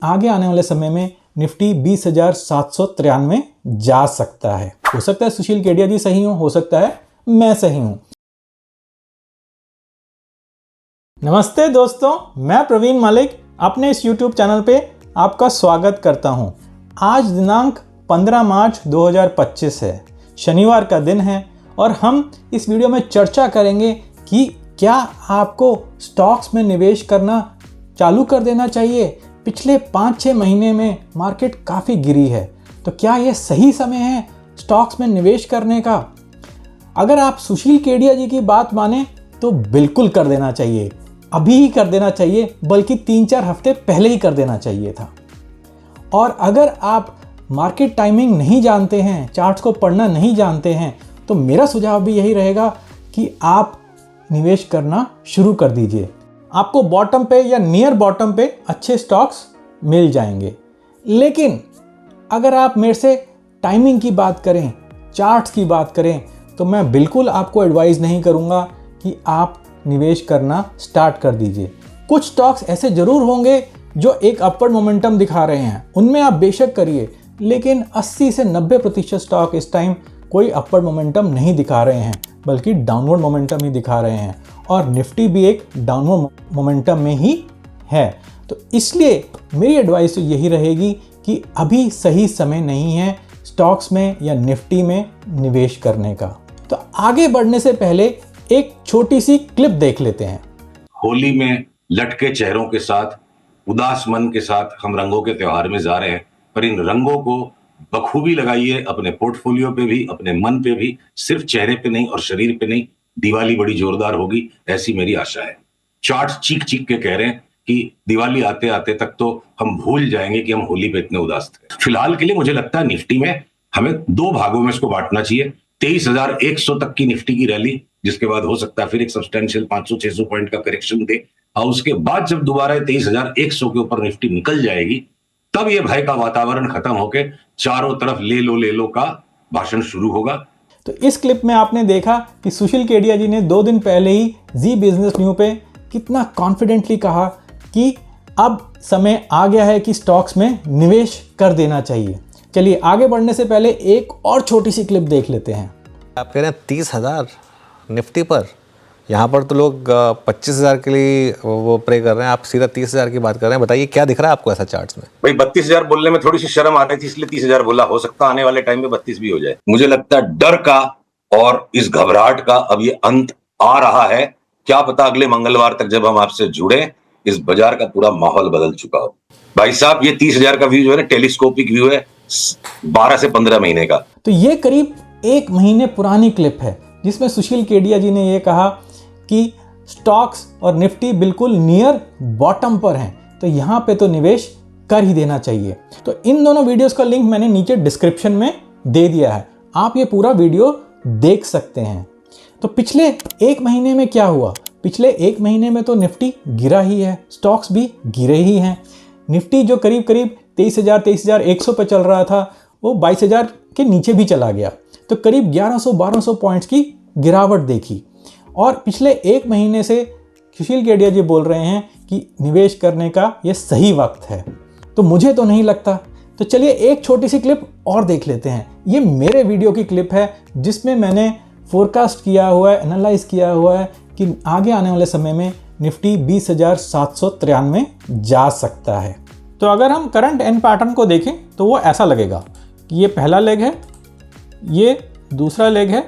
आगे आने वाले समय में निफ्टी 20,793 जा सकता है। हो सकता है सुशील केडिया जी सही हो सकता है मैं सही हूं। नमस्ते दोस्तों, मैं प्रवीण मलिक अपने इस YouTube चैनल पे आपका स्वागत करता हूं। आज दिनांक 15 मार्च 2025 है, शनिवार का दिन है और हम इस वीडियो में चर्चा करेंगे कि क्या आपको स्टॉक्स में निवेश करना चालू कर देना चाहिए। पिछले 5-6 महीने में मार्केट काफ़ी गिरी है, तो क्या यह सही समय है स्टॉक्स में निवेश करने का? अगर आप सुशील केडिया जी की बात माने तो बिल्कुल कर देना चाहिए, अभी ही कर देना चाहिए, बल्कि 3-4 हफ्ते पहले ही कर देना चाहिए था। और अगर आप मार्केट टाइमिंग नहीं जानते हैं, चार्ट्स को पढ़ना नहीं जानते हैं, तो मेरा सुझाव भी यही रहेगा कि आप निवेश करना शुरू कर दीजिए। आपको बॉटम पे या नियर बॉटम पे अच्छे स्टॉक्स मिल जाएंगे। लेकिन अगर आप मेरे से टाइमिंग की बात करें, चार्ट्स की बात करें, तो मैं बिल्कुल आपको एडवाइस नहीं करूंगा कि आप निवेश करना स्टार्ट कर दीजिए। कुछ स्टॉक्स ऐसे जरूर होंगे जो एक अपवर्ड मोमेंटम दिखा रहे हैं, उनमें आप बेशक करिए, लेकिन 80 से 90% स्टॉक इस टाइम कोई अपवर्ड मोमेंटम नहीं दिखा रहे हैं, बल्कि डाउनवर्ड मोमेंटम ही दिखा रहे हैं। और निफ्टी भी एक डाउनवर्ड मोमेंटम में ही है। तो इसलिए मेरी एडवाइस तो यही रहेगी कि अभी सही समय नहीं है स्टॉक्स में या निफ्टी में निवेश करने का। तो आगे बढ़ने से पहले एक छोटी सी क्लिप देख लेते हैं। होली में लटके चेहरों के साथ, उदास मन के साथ हम रंगों के त्योहार में जा रहे हैं, पर इन रंगों को बखूबी लगाइए अपने पोर्टफोलियो पे भी, अपने मन पे भी, सिर्फ चेहरे पे नहीं और शरीर पे नहीं। दिवाली बड़ी जोरदार होगी, ऐसी मेरी आशा है। चार्ट्स चीख चीख के कह रहे हैं कि दिवाली आते आते तक तो हम भूल जाएंगे कि हम होली पे इतने उदास थे। फिलहाल के लिए मुझे लगता है निफ्टी में हमें 2 भागों में इसको बांटना चाहिए। 23,100 तक की निफ्टी की रैली, जिसके बाद हो सकता है फिर एक सब्सटेंशियल 500-600 पॉइंट का करेक्शन दे, और उसके बाद जब दोबारा 23,100 के ऊपर निफ्टी निकल जाएगी, तब ये भय का वातावरण खत्म होके चारों तरफ ले लो का भाषण शुरू होगा। तो इस क्लिप में आपने देखा कि सुशील केडिया जी ने 2 दिन पहले ही जी बिजनेस न्यू पे कितना कॉन्फिडेंटली कहा कि अब समय आ गया है कि स्टॉक्स में निवेश कर देना चाहिए। चलिए आगे बढ़ने से पहले एक और छोटी सी क्लिप देख लेते हैं। आप कह रहे हैं 30,000 निफ्टी पर, यहाँ पर तो लोग 25,000 के लिए वो प्रे कर रहे हैं, आप सीधा 30,000 की बात कर रहे हैं। बताइए क्या दिख रहा है आपको ऐसा चार्ट्स में? भाई 32,000 बोलने में थोड़ी सी शर्म आ रही थी, इसलिए 30,000 बोला। हो सकता है आने वाले टाइम में 32 भी हो जाए। मुझे लगता है डर का और इस घबराहट का अब ये अंत आ रहा है। क्या पता अगले मंगलवार तक जब हम आपसे जुड़े, इस बाजार का पूरा माहौल बदल चुका हो। भाई साहब, ये 30,000 का व्यू जो है ना, टेलीस्कोपिक व्यू है, 12 से 15 महीने का। तो ये करीब 1 महीने पुरानी क्लिप है, जिसमें सुशील केडिया जी ने ये कहा कि स्टॉक्स और निफ्टी बिल्कुल नियर बॉटम पर हैं, तो यहाँ पे तो निवेश कर ही देना चाहिए। तो इन दोनों वीडियोस का लिंक मैंने नीचे डिस्क्रिप्शन में दे दिया है, आप ये पूरा वीडियो देख सकते हैं। तो पिछले 1 महीने में क्या हुआ? पिछले 1 महीने में तो निफ्टी गिरा ही है, स्टॉक्स भी गिरे ही हैं। निफ्टी जो करीब 23,100 पे चल रहा था, वो 22,000 के नीचे भी चला गया, तो करीब 1100-1200 पॉइंट्स की गिरावट देखी। और पिछले 1 महीने से सुशील केडिया जी बोल रहे हैं कि निवेश करने का ये सही वक्त है, तो मुझे तो नहीं लगता। तो चलिए एक छोटी सी क्लिप और देख लेते हैं। ये मेरे वीडियो की क्लिप है, जिसमें मैंने फोरकास्ट किया हुआ है, एनालाइज किया हुआ है कि आगे आने वाले समय में निफ्टी 20,793 जा सकता है। तो अगर हम करंट एंड पैटर्न को देखें तो वो ऐसा लगेगा कि ये पहला लेग है, ये दूसरा लेग है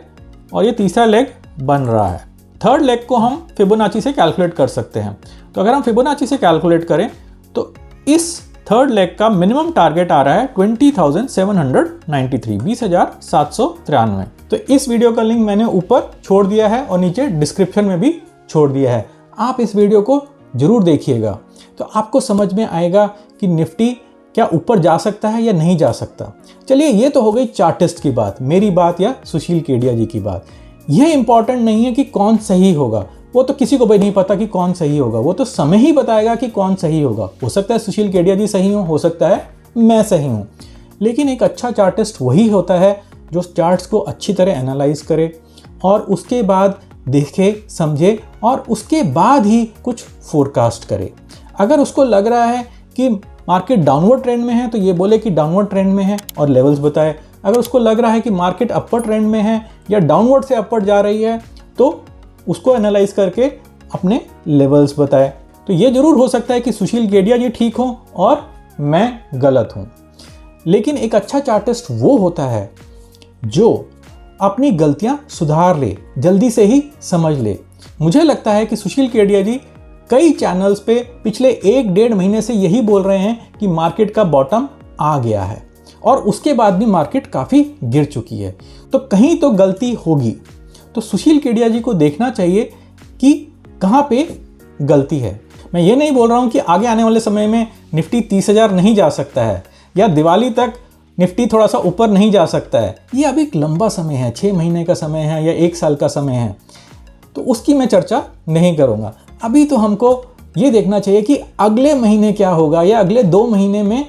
और ये तीसरा लेग बन रहा है। थर्ड लेग को हम फिबोनाची से कैलकुलेट कर सकते हैं। तो अगर हम फिबोनाची से कैलकुलेट करें तो इस थर्ड लेग का मिनिमम टारगेट आ रहा है 20,793, 20,793। तो इस वीडियो का लिंक मैंने ऊपर छोड़ दिया है और नीचे डिस्क्रिप्शन में भी छोड़ दिया है, आप इस वीडियो को जरूर देखिएगा, तो आपको समझ में आएगा कि निफ्टी क्या ऊपर जा सकता है या नहीं जा सकता। चलिए ये तो हो गई चार्टिस्ट की बात, मेरी बात या सुशील केडिया जी की बात। यह इंपॉर्टेंट नहीं है कि कौन सही होगा, वो तो किसी को भी नहीं पता कि कौन सही होगा, वो तो समय ही बताएगा कि कौन सही होगा। हो सकता है सुशील केडिया जी सही हो सकता है मैं सही हूँ, लेकिन एक अच्छा चार्टिस्ट वही होता है जो चार्ट्स को अच्छी तरह एनालाइज करे और उसके बाद देखे, समझे और उसके बाद ही कुछ फोरकास्ट करे। अगर उसको लग रहा है कि मार्केट डाउनवर्ड ट्रेंड में है तो ये बोले कि डाउनवर्ड ट्रेंड में है और लेवल्स बताए। अगर उसको लग रहा है कि मार्केट अपर ट्रेंड में है या डाउनवर्ड से अपर जा रही है तो उसको एनालाइज करके अपने लेवल्स बताए। तो ये जरूर हो सकता है कि सुशील केडिया जी ठीक हो और मैं गलत हूँ, लेकिन एक अच्छा चार्टिस्ट वो होता है जो अपनी गलतियाँ सुधार ले, जल्दी से ही समझ ले। मुझे लगता है कि सुशील केडिया जी कई चैनल्स पे पिछले 1-1.5 महीने से यही बोल रहे हैं कि मार्केट का बॉटम आ गया है और उसके बाद भी मार्केट काफ़ी गिर चुकी है, तो कहीं तो गलती होगी। तो सुशील केडिया जी को देखना चाहिए कि कहाँ पे गलती है। मैं ये नहीं बोल रहा हूँ कि आगे आने वाले समय में निफ्टी 30,000 नहीं जा सकता है या दिवाली तक निफ्टी थोड़ा सा ऊपर नहीं जा सकता है। ये अभी एक लंबा समय है, 6 महीने का समय है या 1 साल का समय है, तो उसकी मैं चर्चा नहीं करूँगा। अभी तो हमको ये देखना चाहिए कि अगले महीने क्या होगा या अगले 2 महीने में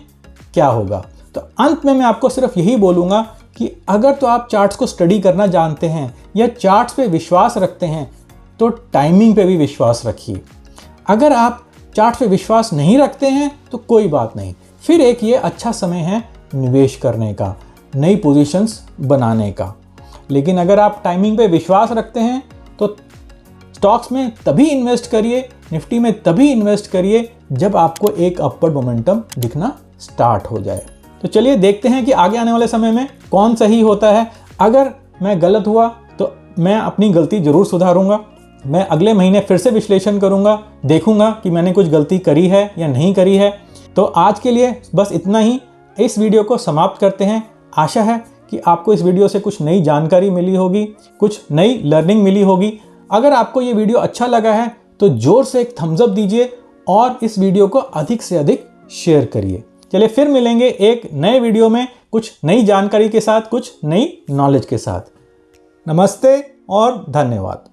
क्या होगा। तो अंत में मैं आपको सिर्फ यही बोलूँगा कि अगर तो आप चार्ट्स को स्टडी करना जानते हैं या चार्ट्स पे विश्वास रखते हैं तो टाइमिंग पे भी विश्वास रखिए। अगर आप चार्ट पे विश्वास नहीं रखते हैं तो कोई बात नहीं, फिर एक ये अच्छा समय है निवेश करने का, नई पोजीशंस बनाने का। लेकिन अगर आप टाइमिंग पे विश्वास रखते हैं तो स्टॉक्स में तभी इन्वेस्ट करिए, निफ्टी में तभी इन्वेस्ट करिए जब आपको एक अपवर्ड मोमेंटम दिखना स्टार्ट हो जाए। तो चलिए देखते हैं कि आगे आने वाले समय में कौन सही होता है। अगर मैं गलत हुआ तो मैं अपनी गलती ज़रूर सुधारूंगा। मैं अगले महीने फिर से विश्लेषण करूंगा, देखूंगा कि मैंने कुछ गलती करी है या नहीं करी है। तो आज के लिए बस इतना ही, इस वीडियो को समाप्त करते हैं। आशा है कि आपको इस वीडियो से कुछ नई जानकारी मिली होगी, कुछ नई लर्निंग मिली होगी। अगर आपको ये वीडियो अच्छा लगा है तो जोर से एक थम्स अप दीजिए और इस वीडियो को अधिक से अधिक शेयर करिए। चलिए फिर मिलेंगे एक नए वीडियो में कुछ नई जानकारी के साथ, कुछ नई नॉलेज के साथ। नमस्ते और धन्यवाद।